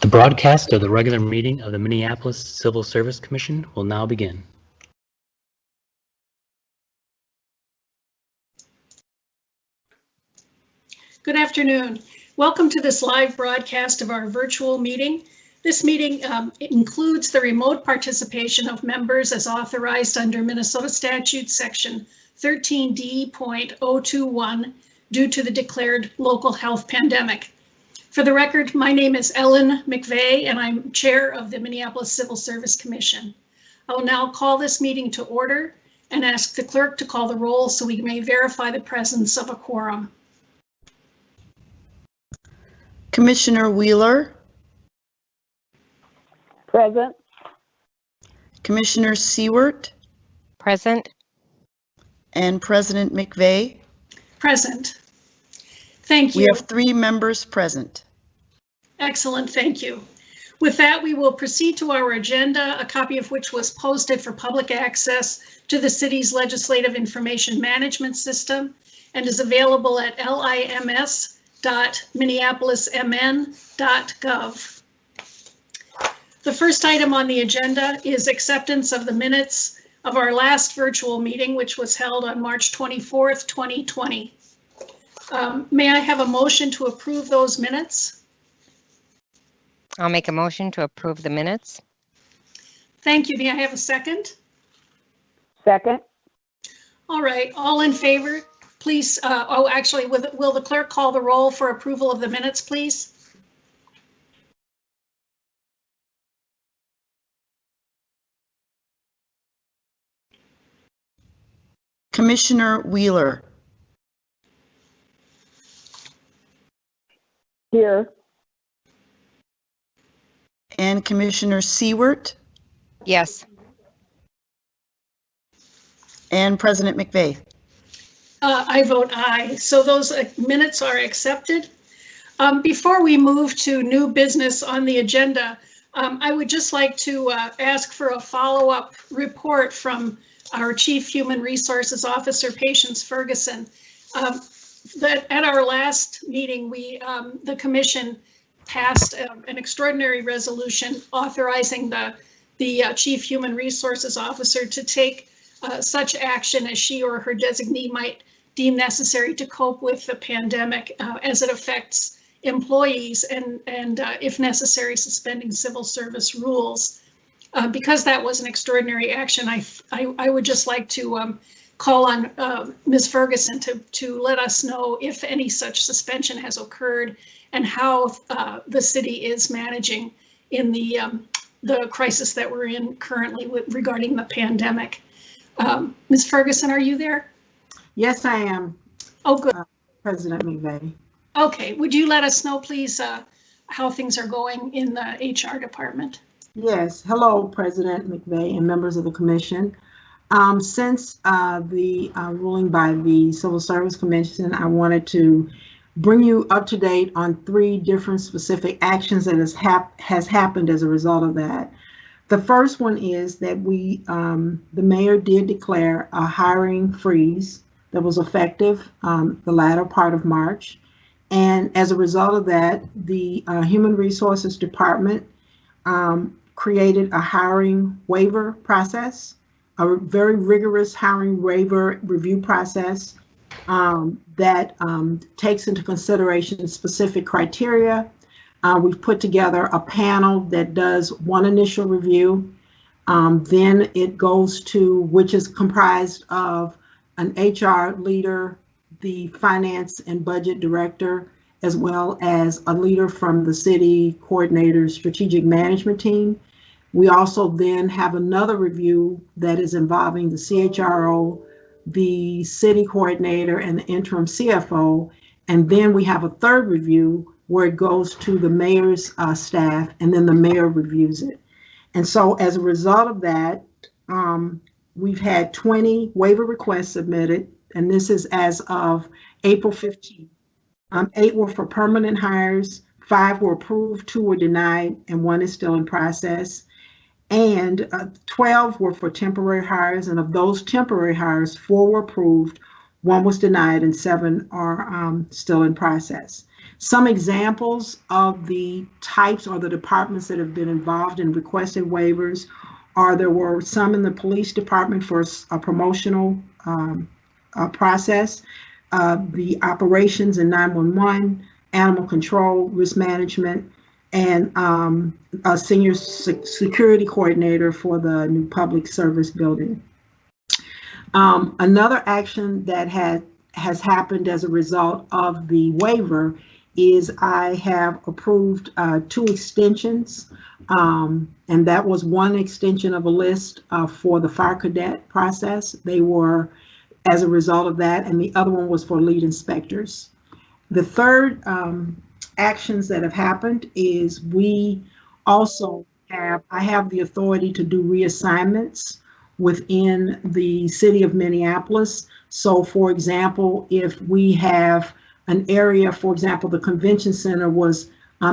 The broadcast of the regular meeting of the Minneapolis Civil Service Commission will now begin. Good afternoon. Welcome to this live broadcast of our virtual meeting. This meeting includes the remote participation of members as authorized under Minnesota Statute Section 13D.021 due to the declared local health pandemic. For the record, my name is Ellen McVeigh and I'm chair of the Minneapolis Civil Service Commission. I will now call this meeting to order and ask the clerk to call the roll so we may verify the presence of a quorum. Commissioner Wheeler. Present. Commissioner Seward. Present. And President McVeigh. Present. Thank you. We have 3 members present. Excellent, thank you. With that, we will proceed to our agenda, a copy of which was posted for public access to the city's legislative information management system and is available at lims.minneapolismn.gov. The first item on the agenda is acceptance of the minutes of our last virtual meeting, which was held on March 24th, 2020. May I have a motion to approve those minutes? I'll make a motion to approve the minutes. Thank you. May I have a second? Second. All right, all in favor, please. Actually, will the clerk call the roll for approval of the minutes, please? Commissioner Wheeler. Here. And Commissioner Seward. Yes. And President McVeigh. I vote aye. So those minutes are accepted. Before we move to new business on the agenda, I would just like to ask for a follow-up report from our Chief Human Resources Officer, Patience Ferguson. That at our last meeting, the commission passed an extraordinary resolution authorizing the Chief Human Resources Officer to take such action as she or her designee might deem necessary to cope with the pandemic as it affects employees and if necessary, suspending civil service rules. Because that was an extraordinary action, I would just like to call on Ms. Ferguson to let us know if any such suspension has occurred and how the city is managing in the crisis that we're in currently regarding the pandemic. Ms. Ferguson, are you there? Yes, I am. Oh, good. President McVeigh. Okay, would you let us know, please, how things are going in the HR department? Yes, hello, President McVeigh and members of the commission. Since the ruling by the Civil Service Commission, I wanted to bring you up to date on 3 different specific actions that has happened as a result of that. The first one is that the mayor did declare a hiring freeze that was effective the latter part of March. And as a result of that, the Human Resources Department created a hiring waiver process, a very rigorous hiring waiver review process that takes into consideration specific criteria. We've put together a panel that does one initial review. Then it goes to, which is comprised of an HR leader, the finance and budget director, as well as a leader from the city coordinator's strategic management team. We also then have another review that is involving the CHRO, the city coordinator, and the interim CFO. And then we have a third review where it goes to the mayor's staff, and then the mayor reviews it. And so as a result of that, we've had 20 waiver requests submitted, and this is as of April 15th. 8 were for permanent hires, 5 were approved, 2 were denied, and 1 is still in process. And 12 were for temporary hires, and of those temporary hires, 4 were approved, 1 was denied, and 7 are still in process. Some examples of the types or the departments that have been involved in requested waivers are there were some in the police department for a promotional process, the operations in 911, animal control, risk management, and a senior security coordinator for the new public service building. Another action that has happened as a result of the waiver is I have approved 2 extensions, and that was one extension of a list for the fire cadet process. They were as a result of that, and the other one was for lead inspectors. The third actions that have happened is we also I have the authority to do reassignments within the city of Minneapolis. So for example, if we have an area, for example, the convention center was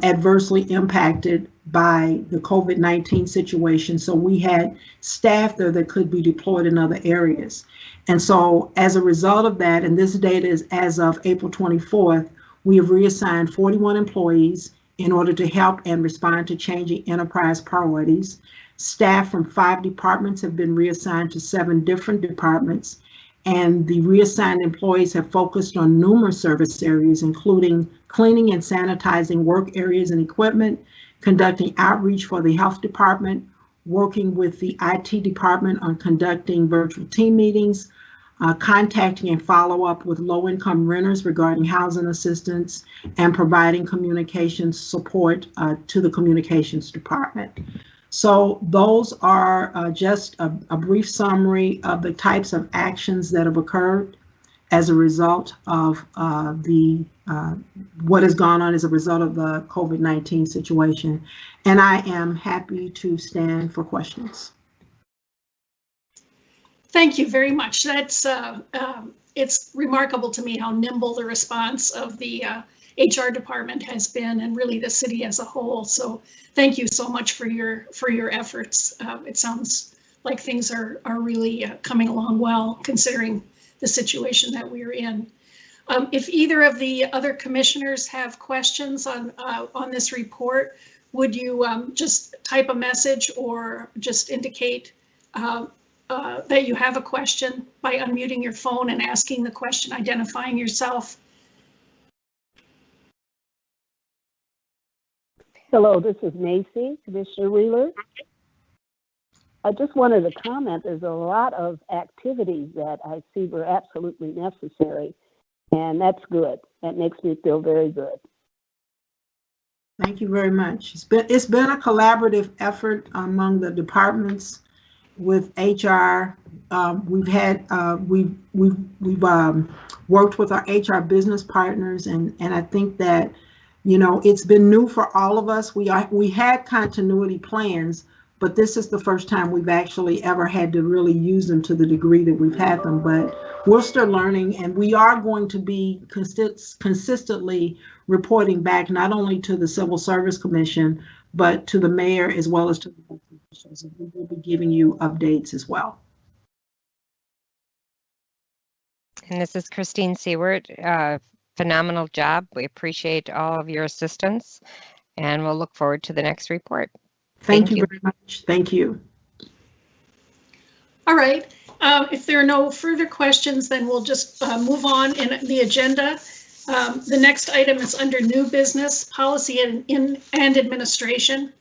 adversely impacted by the COVID-19 situation. So we had staff there that could be deployed in other areas. And so as a result of that, and this data is as of April 24th, we have reassigned 41 employees in order to help and respond to changing enterprise priorities. Staff from 5 departments have been reassigned to 7 different departments, and the reassigned employees have focused on numerous service areas, including cleaning and sanitizing work areas and equipment, conducting outreach for the health department, working with the IT department on conducting virtual team meetings, contacting and follow up with low-income renters regarding housing assistance, and providing communications support to the communications department. So those are just a brief summary of the types of actions that have occurred as a result of what has gone on as a result of the COVID-19 situation. And I am happy to stand for questions. Thank you very much. That's it's remarkable to me how nimble the response of the HR department has been, and really the city as a whole. So thank you so much for your efforts. It sounds like things are really coming along well, considering the situation that we're in. If either of the other commissioners have questions on this report, would you just type a message or just indicate that you have a question by unmuting your phone and asking the question, identifying yourself? Hello, this is Macy, Commissioner Wheeler. I just wanted to comment, there's a lot of activities that I see were absolutely necessary, and that's good. That makes me feel very good. Thank you very much. It's been a collaborative effort among the departments with HR. We've worked with our HR business partners, and I think that, you know, it's been new for all of us. We had continuity plans, but this is the first time we've actually ever had to really use them to the degree that we've had them. But we're still learning, and we are going to be consistently reporting back not only to the Civil Service Commission, but to the mayor as well as to the officials. And we will be giving you updates as well. And this is Christine Seward. Phenomenal job. We appreciate all of your assistance, and we'll look forward to the next report. Thank you very much. Thank you. All right. If there are no further questions, then we'll just move on in the agenda. The next item is under new business, policy and administration.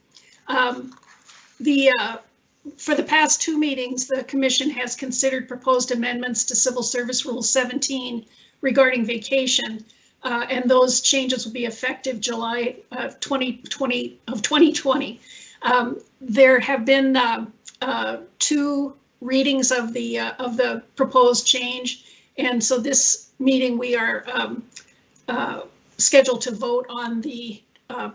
For the past 2 meetings, the commission has considered proposed amendments to Civil Service Rule 17 regarding vacation, and those changes will be effective July 2020. There have been 2 readings of the proposed change, and so this meeting we are scheduled to vote on the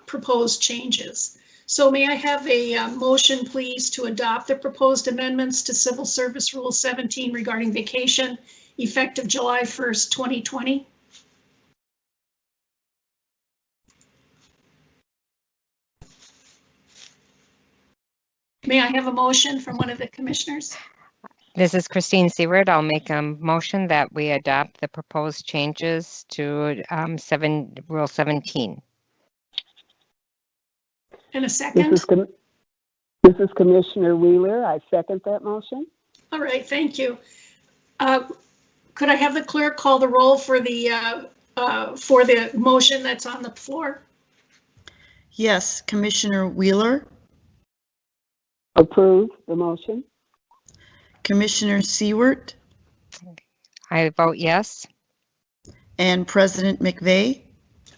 proposed changes. So may I have a motion, please, to adopt the proposed amendments to Civil Service Rule 17 regarding vacation, effective July 1st, 2020. May I have a motion from one of the commissioners? This is Christine Seward. I'll make a motion that we adopt the proposed changes to Rule 17. And a This second? is Commissioner Wheeler. I second that motion. All right, thank you. Could I have the clerk call the roll for the motion that's on the floor? Yes, Commissioner Wheeler, Approve the motion. Commissioner Seward, I vote yes. and President McVeigh.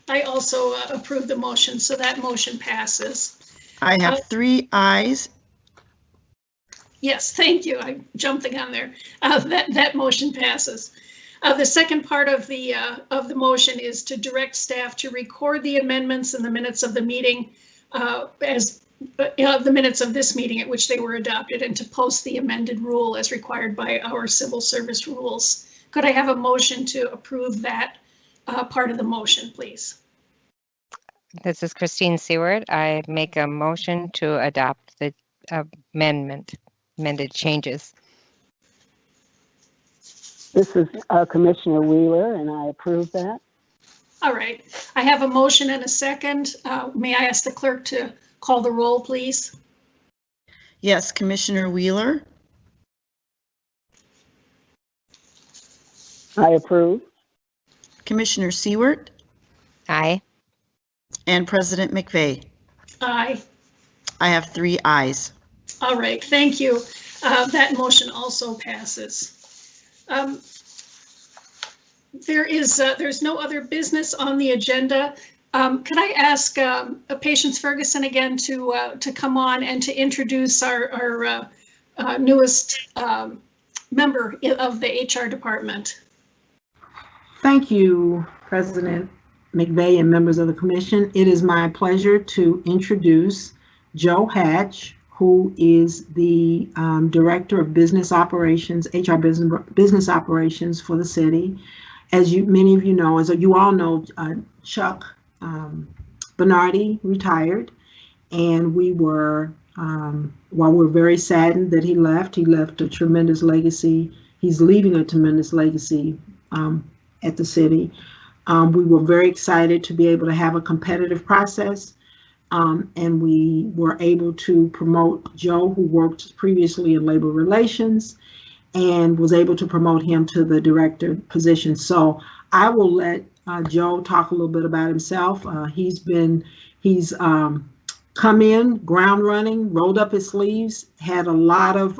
I also approve the motion, so that motion passes. I have 3 ayes. Yes, thank you. I jumped the gun there. That motion passes. The second part of the motion is to direct staff to record the amendments in the minutes of the meeting as the minutes of this meeting at which they were adopted, and to post the amended rule as required by our civil service rules. Could I have a motion to approve that part of the motion, please? This is Christine Seward. I make a motion to adopt the amended changes. This is Commissioner Wheeler, and I approve that. All right, I have a motion and a second. May I ask the clerk to call the roll, please? Yes, Commissioner Wheeler, I approve. Commissioner Seward, Aye. and President McVeigh. Aye. I have 3 ayes. All right, thank you. That motion also passes. There's no other business on the agenda. Could I ask Patience Ferguson again to come on and to introduce our newest member of the HR department? Thank you, President McVeigh and members of the commission. It is my pleasure to introduce Joe Hatch, who is the Director of Business Operations, HR Business Operations for the city. As many of you know, as you all know, Chuck Bernardi retired, and we were, while we're very saddened that he left a tremendous legacy. He's leaving a tremendous legacy at the city. We were very excited to be able to have a competitive process, and we were able to promote Joe, who worked previously in labor relations, and was able to promote him to the director position. So I will let Joe talk a little bit about himself. He's come in ground running, rolled up his sleeves, had a lot of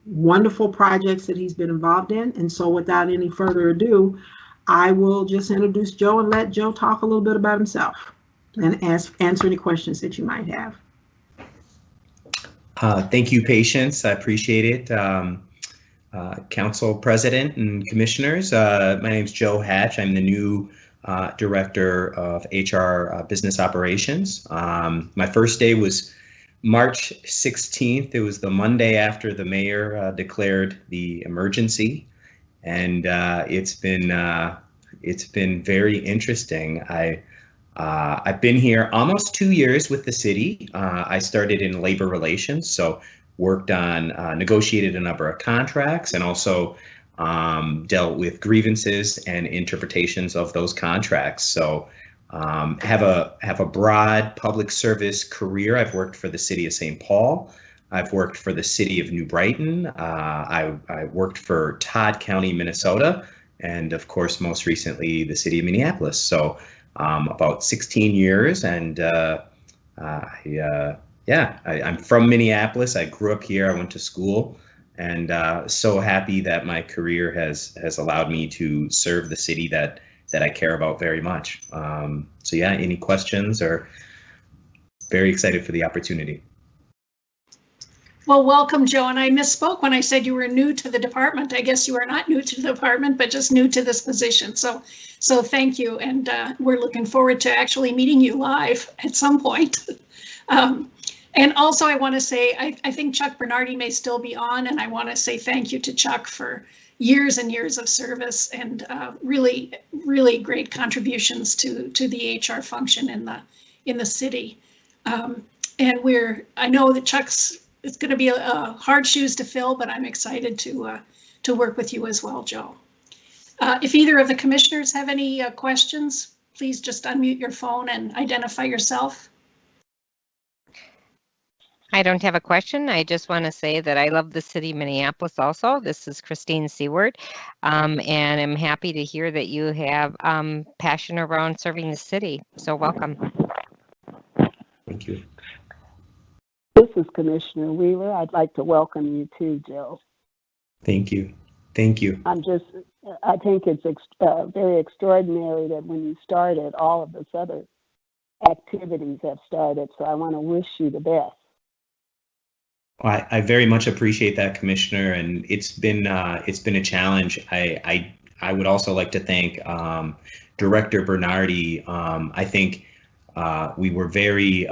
wonderful projects that he's been involved in. And so without any further ado, I will just introduce Joe and let Joe talk a little bit about himself and answer any questions that you might have. Thank you, Patience. I appreciate it. Council President and Commissioners, my name is Joe Hatch. I'm the new Director of HR Business Operations. My first day was March 16th. It was the Monday after the mayor declared the emergency, and it's been very interesting. I've been here almost 2 years with the city. I started in labor relations, so worked on negotiated a number of contracts, and also dealt with grievances and interpretations of those contracts. So have a broad public service career. I've worked for the city of St. Paul. I've worked for the city of New Brighton. I worked for Todd County, Minnesota, and of course, most recently, the city of Minneapolis. So about 16 years, and I'm from Minneapolis. I grew up here. I went to school, and so happy that my career has allowed me to serve the city that I care about very much. So yeah, any questions? Or very excited for the opportunity. Well, welcome, Joe. And I misspoke when I said you were new to the department. I guess you are not new to the department, but just new to this position. So thank you. And we're looking forward to actually meeting you live at some point. And also, I want to say, I think Chuck Bernardi may still be on, and I want to say thank you to Chuck for years and years of service and really, really great contributions to the HR function in the city. And I know that Chuck's it's going to be a hard shoes to fill, but I'm excited to work with you as well, Joe. If either of the commissioners have any questions, please just unmute your phone and identify yourself. I don't have a question. I just want to say that I love the city of Minneapolis also. This is Christine Seward, and I'm happy to hear that you have passion around serving the city. So welcome. Thank you. This is Commissioner Wheeler. I'd like to welcome you too, Joe. Thank you. Thank you. I think it's very extraordinary that when you started, all of this other activities have started. So I want to wish you the best. I very much appreciate that, Commissioner, and it's been a challenge. I would also like to thank Director Bernardi. I think we were very.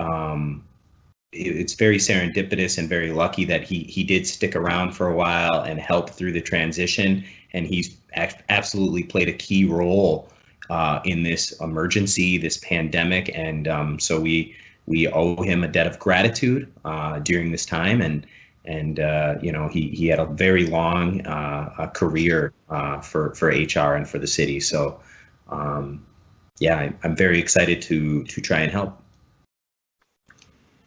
It's very serendipitous and very lucky that he did stick around for a while and help through the transition, and he's absolutely played a key role in this emergency, this pandemic, and so we owe him a debt of gratitude during this time, and you know, he had a very long career for HR and for the city. So yeah, I'm very excited to try and help.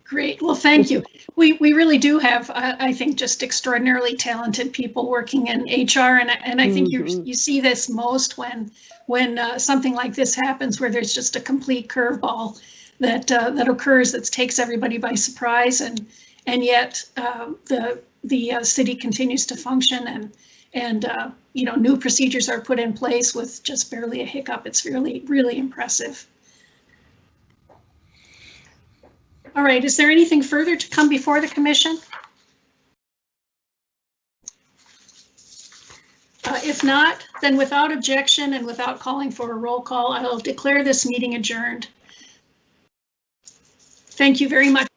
Great. Well, thank you. We really do have, I think, just extraordinarily talented people working in HR, and I think you see this most when something like this happens, where there's just a complete curveball that occurs that takes everybody by surprise, and yet the city continues to function, and you know, new procedures are put in place with just barely a hiccup. It's really impressive. All right, is there anything further to come before the commission? If not, then without objection and without calling for a roll call, I'll declare this meeting adjourned. Thank you very much.